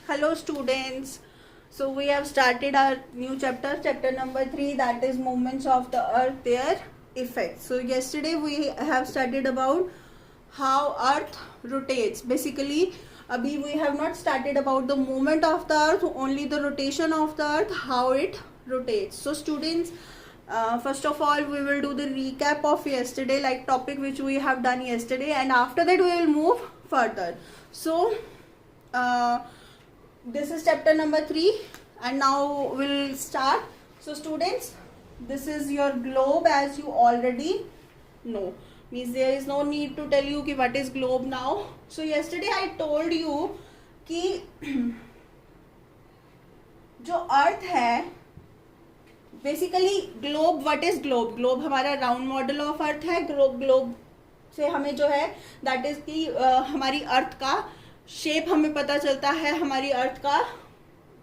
Hello students. So we have started our new chapter number 3, that is movements of the earth, their effects. So yesterday we have studied about how earth rotates. Basically abhi we have not started about the movement of the earth, only the rotation of the earth, how it rotates. So students, first of all we will do the recap of yesterday, like topic which we have done yesterday, and after that we will move further. So this is chapter number 3 and now we'll start. So students, this is your globe, as you already know, means there is no need to tell you ki what is globe now. So yesterday I told you कि जो अर्थ है, basically globe, what is globe? Globe हमारा round model of अर्थ है. Globe से हमें जो है that is कि हमारी अर्थ का शेप हमें पता चलता है, हमारी अर्थ का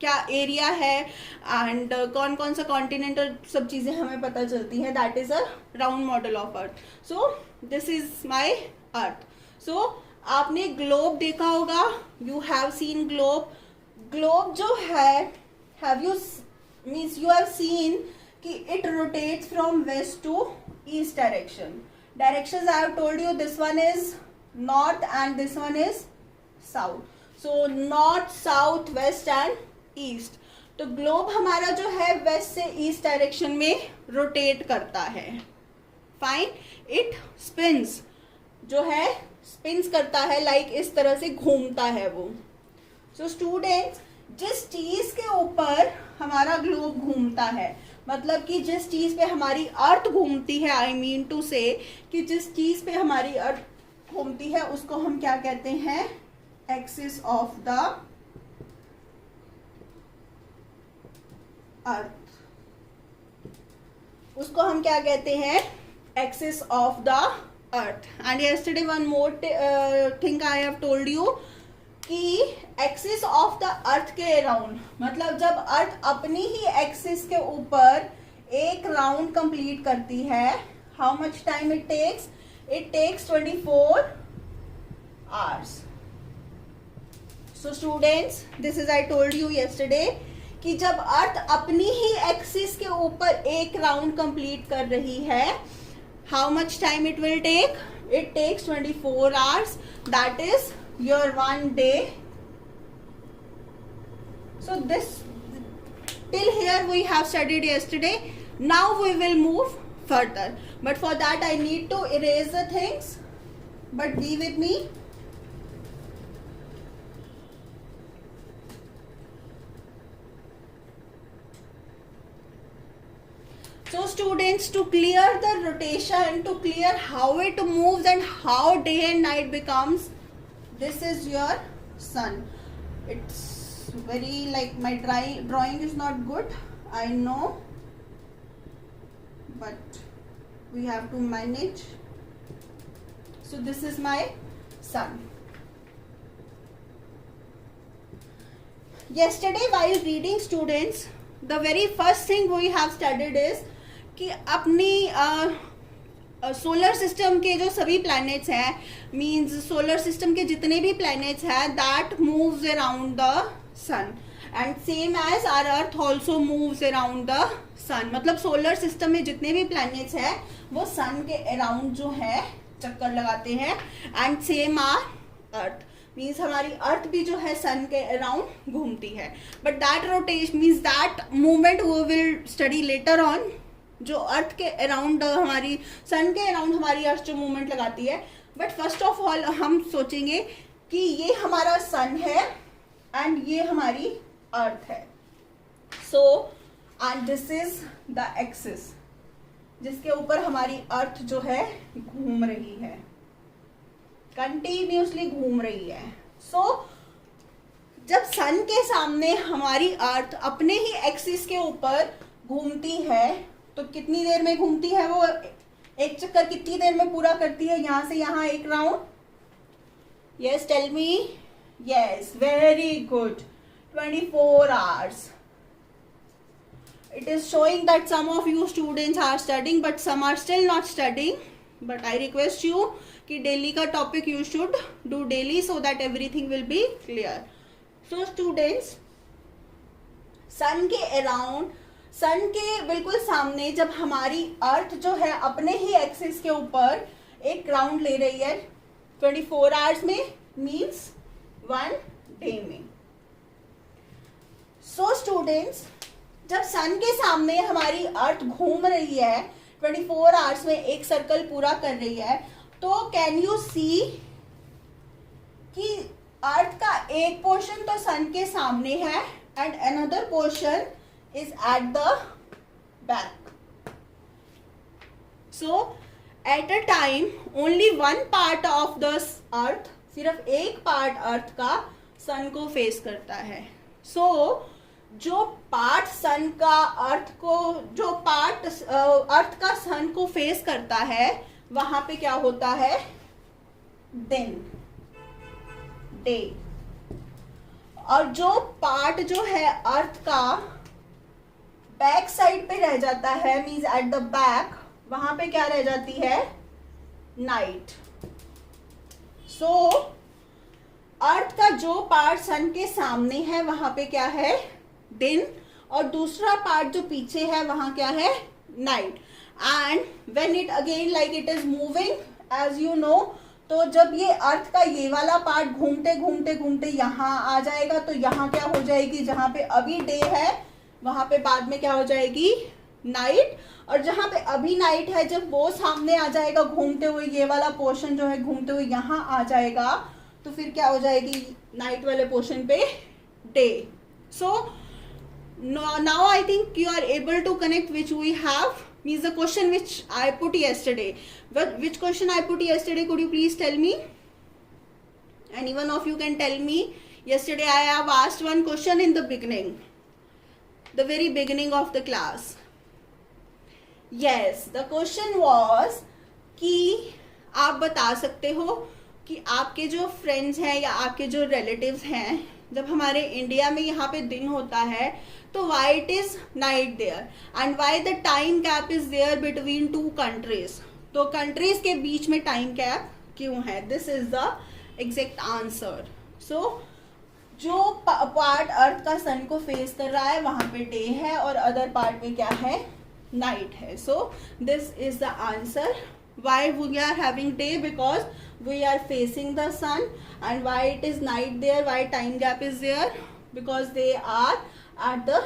क्या एरिया है एंड कौन कौन सा कॉन्टिनेंट और सब चीज़ें हमें पता चलती हैं. That is a round model of earth. So this is my earth. So आपने ग्लोब देखा होगा, you have seen globe. Globe जो है, have you means you have seen कि it rotates from west to east direction. Directions I have told you, this one is north and this one is south. So north, south, west and east. तो globe हमारा जो है waste से east direction में rotate करता है. Fine. It spins, जो है स्पिन्स करता है, लाइक इस तरह से घूमता है वो. सो स्टूडेंट्स, जिस चीज के ऊपर हमारा ग्लोब घूमता है, मतलब कि जिस चीज पे हमारी अर्थ घूमती है, आई मीन टू से कि जिस चीज पे हमारी अर्थ घूमती है उसको हम क्या कहते हैं? एक्सिस ऑफ द अर्थ. उसको हम क्या कहते हैं? Axis of the earth. And yesterday one more thing I have told you कि एक्सिस ऑफ द अर्थ के अराउंड, मतलब जब अर्थ अपनी ही एक्सिस के ऊपर एक राउंड कंप्लीट करती है, how much time it takes? It takes 24 hours. So students, this is I told you yesterday कि जब अर्थ अपनी ही एक्सिस के ऊपर एक राउंड कंप्लीट कर रही है, how much time it will take? It takes 24 hours. That is your one day. So this till here we have studied yesterday. Now we will move further, but for that I need to erase the things, but be with me. So students, to clear the rotation, to clear how it moves and how day and night becomes, this is your sun. It's very like my drawing is not good, I know, but we have to manage. So this is my sun. Yesterday while reading, students, the very first thing we have studied is कि अपनी solar system के जो सभी planets हैं, means solar system के जितने भी planets हैं, that moves around the sun and same as our earth also moves around the sun. मतलब सोलर सिस्टम में जितने भी प्लैनेट्स हैं वो सन के अराउंड जो है चक्कर लगाते हैं, and same our earth. Means हमारी अर्थ भी जो है सन के अराउंड घूमती है. But that rotation means that movement we will study later on. जो अर्थ के अराउंड हमारी सन के अराउंड हमारी अर्थ जो मूवमेंट लगाती है. बट फर्स्ट ऑफ ऑल हम सोचेंगे कि ये हमारा सन है एंड ये हमारी अर्थ है. So and this is the axis जिसके ऊपर हमारी अर्थ जो है घूम रही है, कंटिन्यूसली घूम रही है. सो जब सन के सामने हमारी अर्थ अपने ही एक्सिस के ऊपर घूमती है, तो कितनी देर में घूमती है वो? एक चक्कर कितनी देर में पूरा करती है? यहां से यहां एक round. Yes, tell me. Yes, very good. 24 hours. It is showing that some of you students are studying, but some are still not studying. But I request you कि डेली का topic you should do daily so that everything will be clear. So students, sun के around, सन के बिल्कुल सामने जब हमारी अर्थ जो है अपने ही एक्सिस के ऊपर एक राउंड ले रही है 24 आवर्स में, मीन्स 1 डे में. सो स्टूडेंट्स, जब सन के सामने हमारी अर्थ घूम रही है 24 आवर्स में, एक सर्कल पूरा कर रही है, तो कैन यू सी कि अर्थ का एक पोर्शन तो सन के सामने है and another portion is at the back. So at a time only one part of the अर्थ, सिर्फ एक पार्ट अर्थ का सन को फेस करता है. सो जो पार्ट सन का अर्थ को, जो पार्ट अर्थ का सन को फेस करता है, वहां पे क्या होता है, दिन, डे. और जो पार्ट जो है अर्थ का बैक साइड पे रह जाता है, मीन्स एट द बैक, वहां पे क्या रह जाती है, नाइट. सो अर्थ का जो पार्ट सन के सामने है वहां पे क्या है, दिन, और दूसरा पार्ट जो पीछे है वहां क्या है, night. And when it again like it is moving as you know, तो जब ये अर्थ का ये वाला पार्ट घूमते घूमते घूमते यहाँ आ जाएगा, तो यहाँ क्या हो जाएगी, जहाँ पे अभी डे है वहां पे बाद में क्या हो जाएगी, नाइट. और जहाँ पे अभी नाइट है, जब वो सामने आ जाएगा घूमते हुए, ये वाला पोर्शन जो है घूमते हुए यहाँ आ जाएगा, तो फिर क्या हो जाएगी, नाइट वाले पोर्शन पे day. So now I think you are able to connect which we have, means the question which I put yesterday. Which question I put yesterday, could you please tell me? Any one of you can tell me. Yesterday I have asked one question in the beginning, the very beginning of the class. Yes, the question was कि आप बता सकते हो कि आपके जो friends हैं या आपके जो रिलेटिव्स हैं, जब हमारे इंडिया में यहाँ पे दिन होता है तो why it is night there and why the time gap is there between two countries. तो कंट्रीज के बीच में टाइम गैप क्यों है, this is the exact answer. So जो पार्ट अर्थ का सन को फेस कर रहा है वहां पे डे है और अदर पार्ट में क्या है, नाइट है. सो this is the answer. Why we are having day, because we are facing the sun. And why it is night there, why time gap is there, because they are at the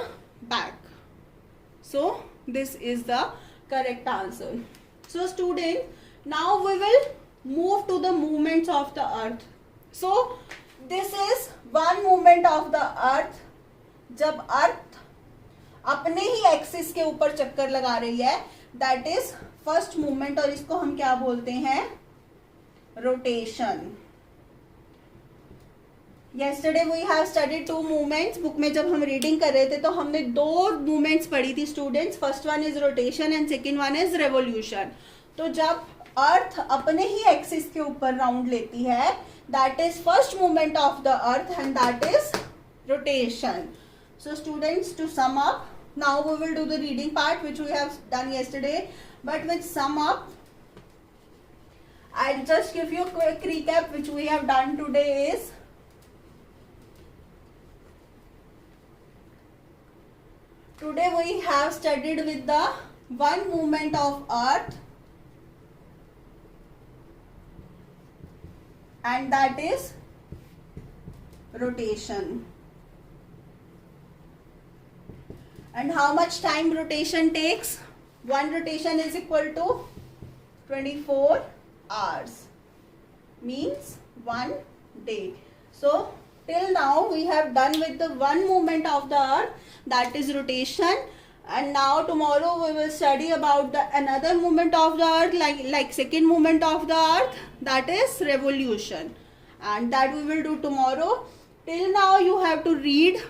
back. So this is the correct answer. So student, now we will move to the movements of the earth. So this is one movement of the earth. जब अर्थ अपने ही axis के ऊपर चक्कर लगा रही है, that is first movement, और इसको हम क्या बोलते हैं, rotation. Yesterday we have studied 2 movements. Book में जब हम रीडिंग कर रहे थे तो हमने 2 मूवमेंट्स पढ़ी थी students. First one is rotation and second one is revolution. तो जब अर्थ अपने ही एक्सिस के ऊपर राउंड लेती है, that is first movement of the earth and that is rotation. So students, to sum up, now we will do the reading part which we have done yesterday, but with sum up, I'll just give you a quick recap which we have done today is, today we have studied with the one movement of earth and that is rotation. And how much time rotation takes? One rotation is equal to 24 hours, means 1 day. So till now we have done with the one movement of the earth, that is rotation, and now tomorrow we will study about the another movement of the earth, like second movement of the earth, that is revolution, and that we will do tomorrow. Till now you have to read.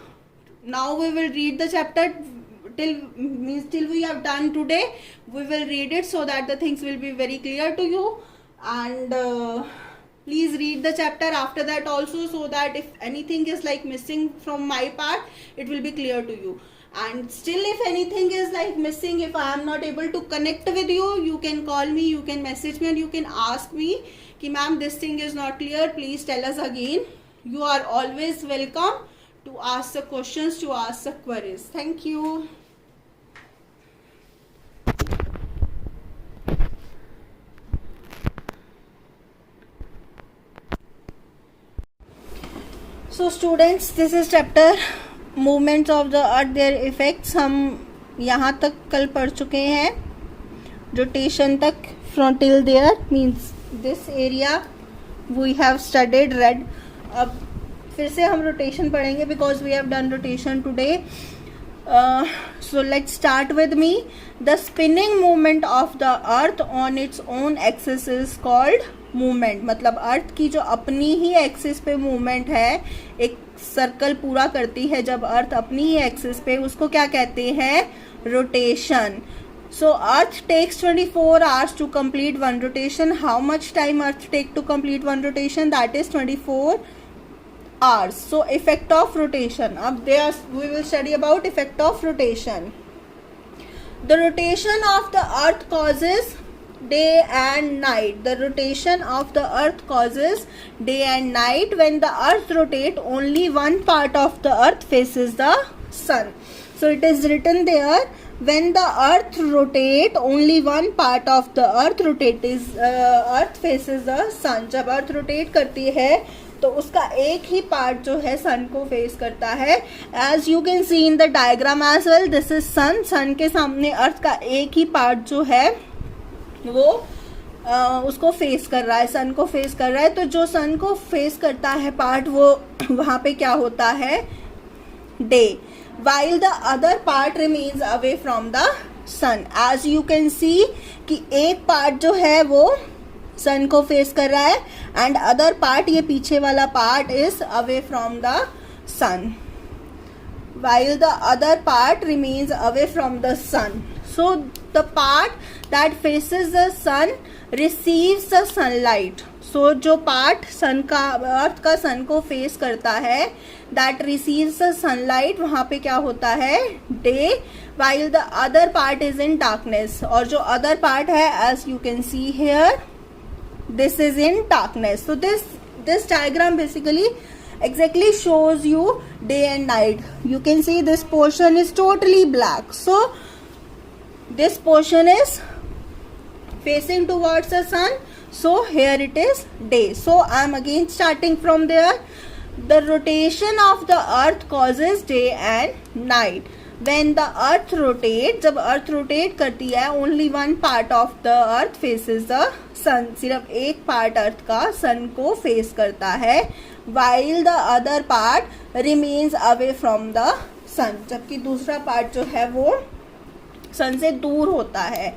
Now we will read the chapter till we have done today. We will read it so that the things will be very clear to you, and please read the chapter after that also, so that if anything is like missing from my part, it will be clear to you. And still if anything is like missing, if I am not able to connect with you, you can call me, you can message me, and you can ask me ki ma'am this thing is not clear, please tell us again. You are always welcome to ask the questions, to ask the queries. Thank you. So students, this is chapter movements of the earth, their effects. हम यहाँ तक कल पढ़ चुके हैं, rotation तक, from till there means this area we have studied, read. अब फिर से हम रोटेशन पढ़ेंगे because we have done rotation today. So let's start with me. The spinning movement of the earth on its own axis is called movement. मतलब अर्थ की जो अपनी ही axis पे मूवमेंट है, एक सर्कल पूरा करती है जब अर्थ अपनी ही एक्सिस पे, उसको क्या कहते हैं? Rotation. So earth takes 24 hours to complete one rotation. How much time earth take to complete one rotation? That is 24 hours. So effect of rotation. अब there we will study about effect of rotation. The rotation of the earth causes day and night. The rotation of the earth causes day and night. When the earth rotates, only one part of the earth faces the sun. So it is written there, when the earth rotates, only one part of the earth rotates, is earth faces the sun. जब earth rotate करती है तो उसका एक ही part जो है सन को face करता है. As you can see in the diagram as well, this is sun. Sun के सामने अर्थ का एक ही पार्ट जो है वो उसको फेस कर रहा है, सन को फेस कर रहा है. तो जो सन को फेस करता है पार्ट, वो वहां पे क्या होता है? Day. While the other part remains away from the sun. As you can see कि एक पार्ट जो है वो सन को फेस कर रहा है एंड अदर पार्ट, ये पीछे वाला part, is away from the sun. while the other part remains away from the sun. So the part that faces the sun receives the sunlight. So जो part sun का, अर्थ का सन को face करता है, that receives the sunlight, वहाँ पे क्या होता है? day. while the other part is in darkness. और जो other part है, as you can see here, this is in darkness. So this diagram basically exactly shows you day and night. You can see this portion is totally black, so this portion is facing towards the sun, so here it is day. So I am again starting from there. The rotation of the earth causes day and night. When the earth rotates, जब earth rotate करती है, only one part of the earth faces the sun. सिर्फ एक part अर्थ का सन को face करता है. while the other part remains away from the sun. जबकि दूसरा पार्ट जो है वो सन से दूर होता है.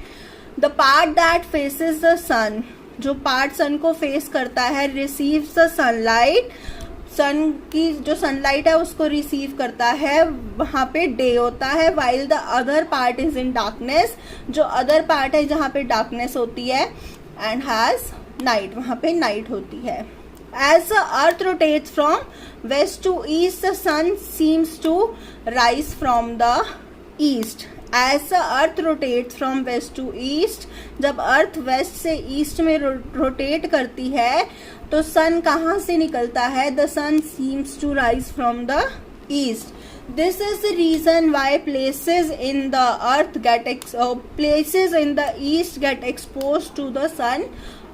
the part that faces the sun, जो पार्ट सन को फेस करता है, receives the sunlight. सन की जो सनलाइट है उसको रिसीव करता है, वहाँ पे डे होता है. while the other part is in darkness, जो अदर पार्ट है जहाँ पे डार्कनेस होती है, and has night, वहाँ पे नाइट होती है. as the earth rotates from west to east, the sun seems to rise from the east. as the earth rotates from west to east, जब अर्थ वेस्ट से ईस्ट में rotate करती है तो सन कहाँ से निकलता है? the sun seems to rise from the east. This is the reason why places in the earth places in the east get exposed to the sun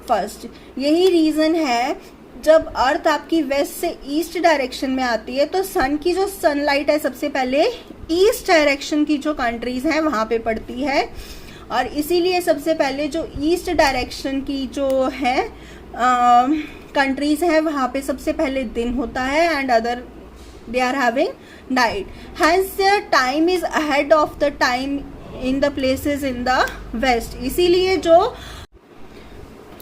first. यही रीजन है, जब अर्थ आपकी वेस्ट से ईस्ट डायरेक्शन में आती है तो सन की जो सनलाइट है सबसे पहले ईस्ट डायरेक्शन की जो कंट्रीज हैं वहां पे पड़ती है, और इसीलिए सबसे पहले जो ईस्ट डायरेक्शन की जो है कंट्रीज हैं वहां पे सबसे पहले दिन होता है and other they are having night. Hence their time is ahead of the time in the places in the west. इसीलिए जो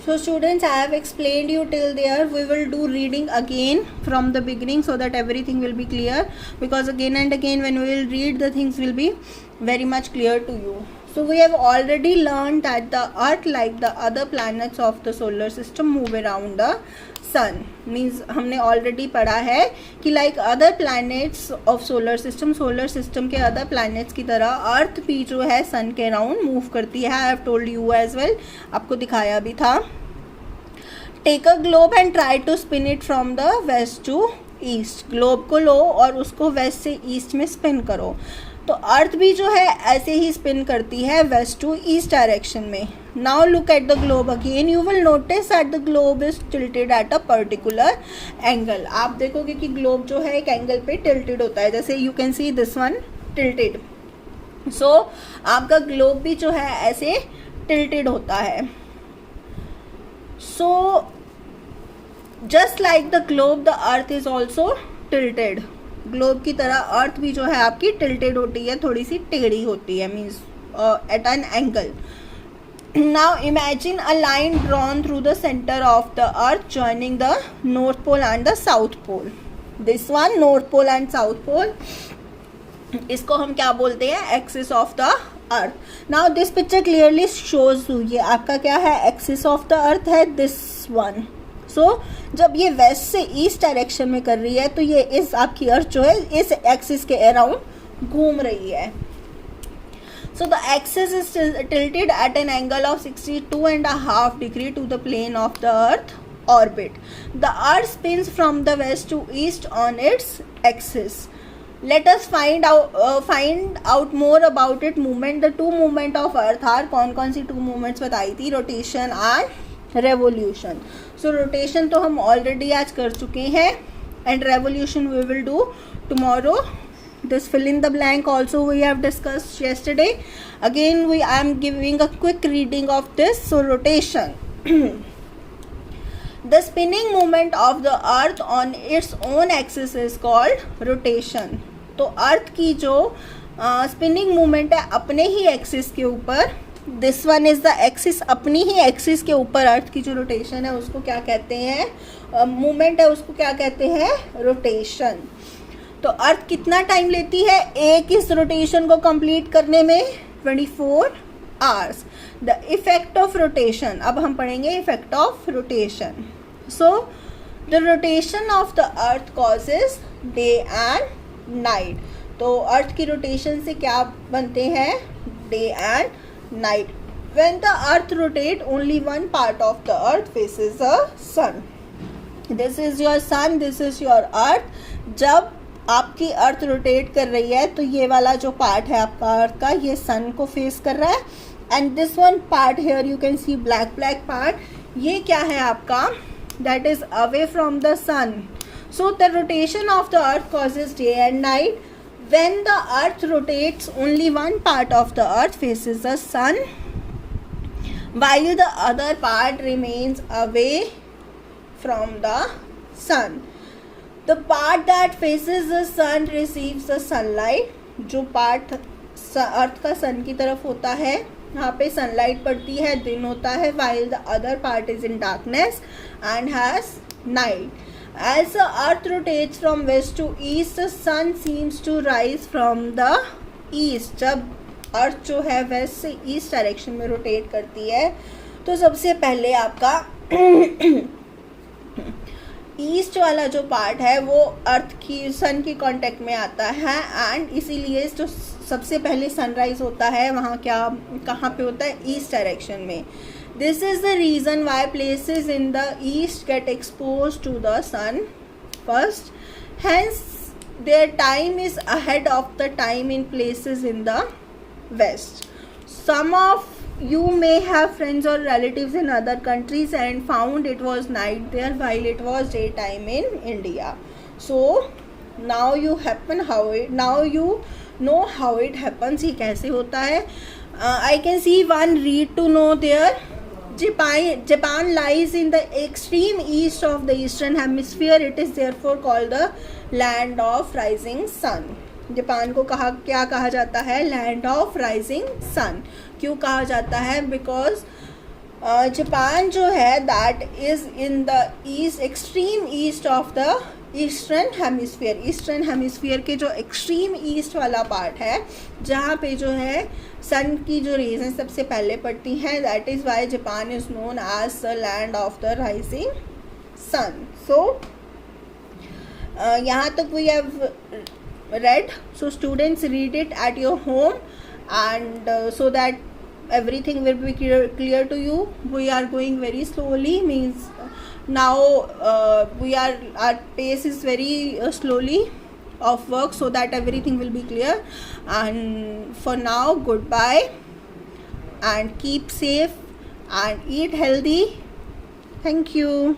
So students, I have explained you till there. We will do reading again from the beginning so that everything will be clear, because again and again when we will read, the things will be very much clear to you. So we have already learned that the earth, like the other planets of the solar system, move around the sun. Means हमने already पढ़ा है कि like other planets of solar system के other planets की तरह अर्थ भी जो है sun के around move करती है. I have told you as well, आपको दिखाया भी था. Take a globe and try to spin it from the west to east, globe को लो और उसको वेस्ट से ईस्ट में स्पिन करो। तो अर्थ भी जो है ऐसे ही स्पिन करती है वेस्ट टू ईस्ट डायरेक्शन में। Now look at the globe again, you will notice that the globe is tilted at a particular angle. आप देखोगे कि ग्लोब जो है एक एंगल पे टिल्टेड होता है, जैसे you can see this one tilted. So आपका ग्लोब भी जो है ऐसे टिल्टेड होता है। So just like the globe the earth is also tilted. Globe की तरह अर्थ भी जो है आपकी टिल्टेड होती है, थोड़ी सी टेढ़ी होती है, means at an angle. Now imagine a line drawn through the centre of the earth joining the north pole and the south pole. This one north pole and south pole, इसको हम क्या बोलते हैं, axis of the earth. Now this picture clearly shows you, ये आपका क्या है, axis of the अर्थ है, दिस वन। सो जब ये वेस्ट से ईस्ट डायरेक्शन में कर रही है तो ये इस आपकी अर्थ जो है इस एक्सिस के अराउंड घूम रही है। So the axis is tilted at an angle of 62.5 degree to the plane of the earth orbit. The earth spins from the west to east on its axis. Let us find out more about it movement. The two movement of earth are, कौन कौन सी two movements बताई थी, rotation and revolution. So rotation तो हम already आज कर चुके हैं and revolution we will do tomorrow. This fill in the blank also we have discussed yesterday. Again I am giving a quick reading of this. So rotation. The spinning movement of the earth on its own axis is called rotation. तो earth की जो spinning movement है अपने ही axis के ऊपर, this one is the axis, अपनी ही axis के ऊपर अर्थ की जो रोटेशन है उसको क्या कहते हैं, मूवमेंट है उसको क्या कहते हैं, रोटेशन। तो अर्थ कितना टाइम लेती है एक इस रोटेशन को कंप्लीट करने में, 24 hours. The effect of rotation, अब हम पढ़ेंगे effect of rotation. So the rotation of the earth causes day and night. तो अर्थ की रोटेशन से क्या बनते हैं, day and night. When the earth rotate only one part of the earth faces the sun. This is your sun, this is your earth. जब आपकी earth rotate कर रही है तो ये वाला जो पार्ट है आपका अर्थ का, ये सन को फेस कर रहा है। And this one part here you can see black black part, ये क्या है आपका, that is away from the sun. So the rotation of the earth causes day and night. When the earth rotates, only one part of the earth faces the sun, while the other part remains away from the sun. The part that faces the sun receives the sunlight. जो part अर्थ का सन की तरफ होता है, यहाँ पे sunlight पड़ती है, दिन होता है, while the other part is in darkness and has night. As the earth rotates from west to east, the sun seems to rise from the east. जब अर्थ जो है वेस्ट से ईस्ट डायरेक्शन में रोटेट करती है तो सबसे पहले आपका ईस्ट वाला जो पार्ट है वो अर्थ की सन की कांटेक्ट में आता है, एंड इसीलिए जो सबसे पहले सनराइज होता है वहाँ क्या कहाँ पे होता है, ईस्ट डायरेक्शन में। This is the reason why places in the east get exposed to the sun first. Hence, their time is ahead of the time in places in the west. Some of you may have friends or relatives in other countries and found it was night there while it was daytime in India. So now you know how it happens. ये कैसे होता है? I can see one read to know there. Japan lies in the extreme east of the eastern hemisphere. It is therefore called the land of rising sun. Japan को क्या कहा जाता है, land of rising sun. क्यों कहा जाता है, because Japan जो है that is in the east, extreme east of the eastern hemisphere. Eastern hemisphere के जो एक्सट्रीम ईस्ट वाला पार्ट है जहाँ पे जो है सन की जो रेज हैं सबसे पहले पड़ती हैं, that is why Japan is known as the land of the rising sun. So यहाँ तक we have read. So students read it at your home, and so that everything will be clear to you. We are going very slowly, means now our pace is very slowly of work, so that everything will be clear. And for now, goodbye, and keep safe and eat healthy. Thank you.